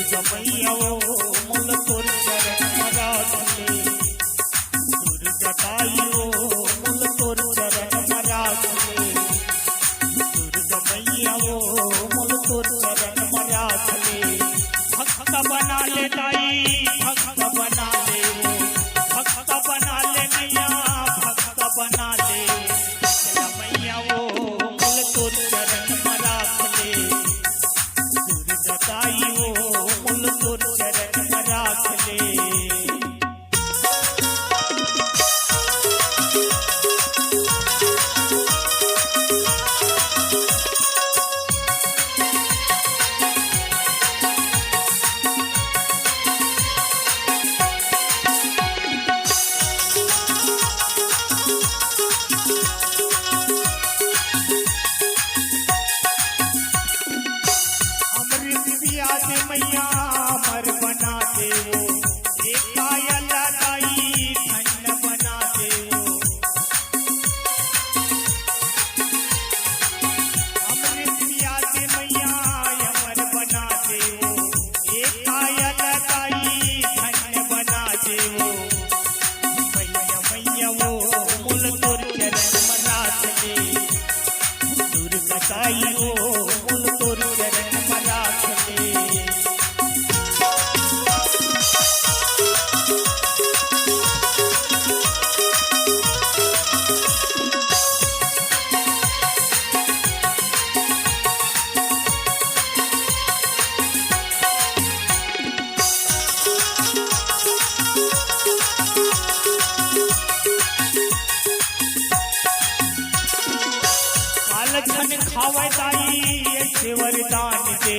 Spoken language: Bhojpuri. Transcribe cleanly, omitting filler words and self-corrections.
दुर्गा मैया वो मुल तोर चरण मरासले दुर्गा ताई वो मुल तोर चरण मरासले दुर्गा मैया वो मुल तोर चरण मरासले भक्त बना ले ताई भक्त बना ले वो भक्त बना ले मैया भक्त बना ले मैया वो मुल तोर चरण मरासले दुर्गा ताई वो मुल तोर चरण मरासले मैया अमर बना दे वो एक कायल ताई धन्य बना दे वो अमृत पिया दे मैया अमर बना दे वो एक कायल ताई धन्य बना दे वो मैया मैया वो मुल तोर चरण मरासले दुर्गा ताई वो मुल तोर चरण मरासले धन खावे ताई ऐसे वरदान दे